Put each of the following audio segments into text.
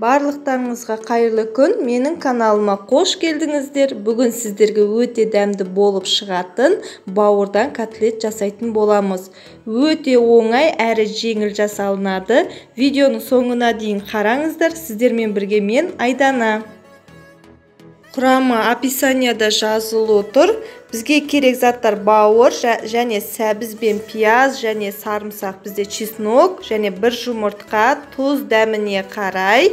Барлықтарыңызға қайырлы күн. Менің каналыма қош келдіңіздер. Бүгін сіздерге өте дәмді болып шығатын бауырдан котлет жасайтын боламыз. Өте оңай әрі жеңіл жасалынады. Видеоның соңына дейін қараңыздар. Сіздермен бірге мен Айдана. Құрамы описанияда жазылып тұр. Бізге керек заттар бауыр және сәбіз бен пияз және сарымсақ, бізде чеснок және бір жұмыртқа, тұз дәміне қарай,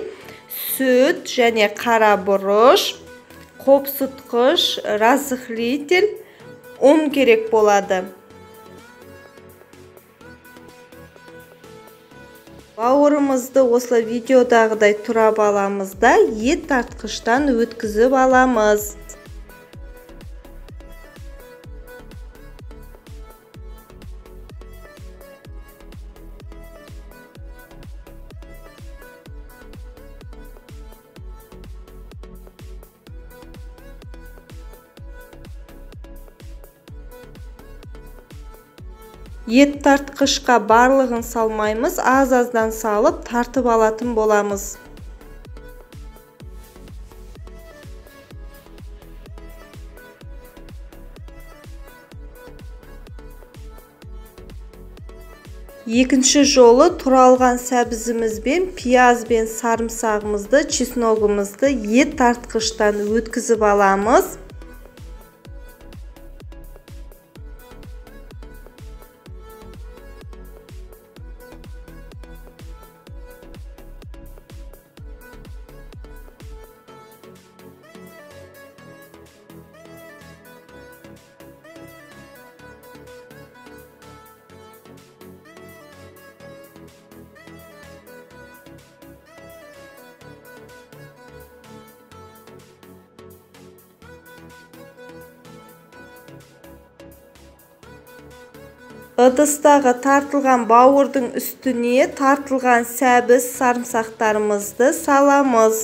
сүт және қара бұрыш, қопсытқыш, разрыхлитель, ұн керек болады. Бауырымызды осылай видеодағыдай турап аламыз да ет тартқыштан өткізіп аламыз. Ет тартқышқа барлығын салмаймыз, аз-аздан салып тартып алатын боламыз. Екінші жолы туралған сәбізімізбен, пияз бен сарымсағымызды, чесногымызды ет тартқыштан өткізіп аламыз. Ыдыстағы тартылған бауырдың үстіне тартылған сәбіз сарымсақтарымызды саламыз.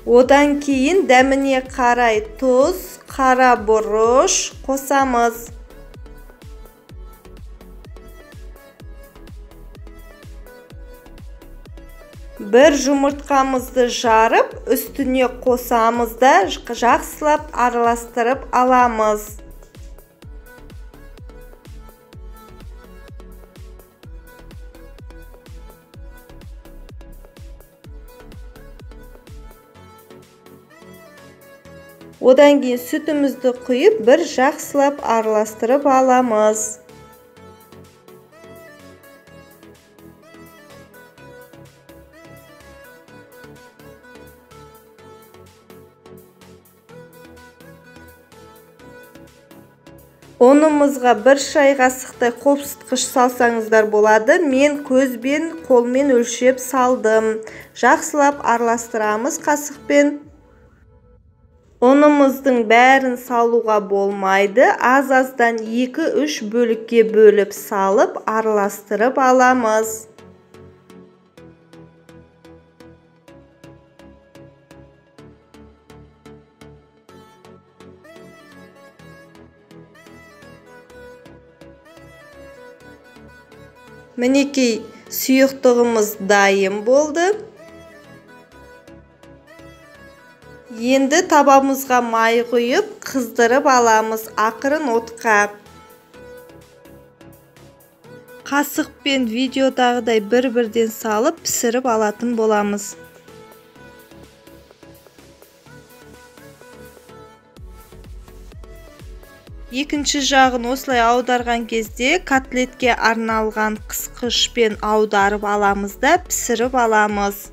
Одан кейін дәміне қарай тұз, қара бұрыш қосамыз. Бір жұмыртқамызды жарып, үстіне қосамыз да жақсылап араластырып аламыз. Одан кейін сүтімізді құйып, бір жақсылап араластырып аламыз. Ұнымызға бір шай қасықтай қопсытқыш салсаңыздар болады. Мен көзбен, қолмен өлшеп салдым. Жақсылап араластырамыз қасықпен. Ұнымыздың бәрін салуға болмайды. Аз-аздан 2-3 бөлікке бөліп салып, араластырып аламыз. Мінекей сұйықтығымыз дайын болды. Енді табамызға май құйып, қыздырып аламыз ақырын отқа. Қасықпен видеодағыдай бір-бірден салып, пісіріп алатын боламыз. Екінші жағын осылай аударған кезде котлетке арналған қысқышпен аударып аламыз да пісіріп аламыз.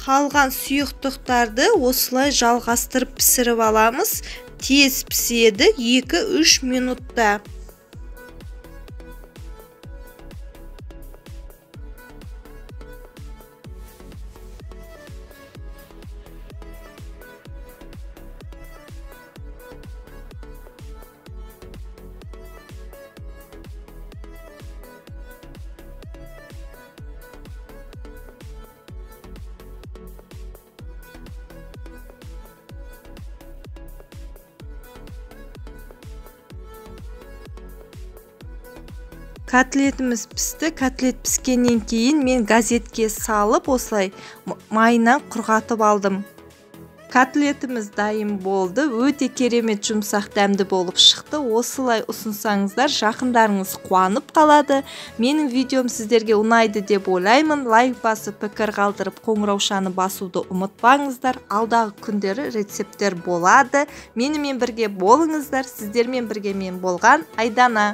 Қалған сұйықтықтарды осылай жалғастырып пісіріп аламыз. Тез піседі, 2-3 минутта. Котлетimiz пісті. Котлет піскеннен кейін мен газетке салып осылай майынан құрғатып алдым. Котлетimiz дайын болды. Өте керемет жұмсақ дәмді болып шықты. Осылай ұсынсаңыздар, жақындарыңыз қуанып қалады. Менің видеом сіздерге ұнайды деп ойлаймын. Лайк басып, пікір қалдырып, қоңыраушаны басуды ұмытпаңыздар. Алдағы күндері рецепттер болады. Менімен бірге болыңыздар. Сіздермен бірге мен болған Айдана.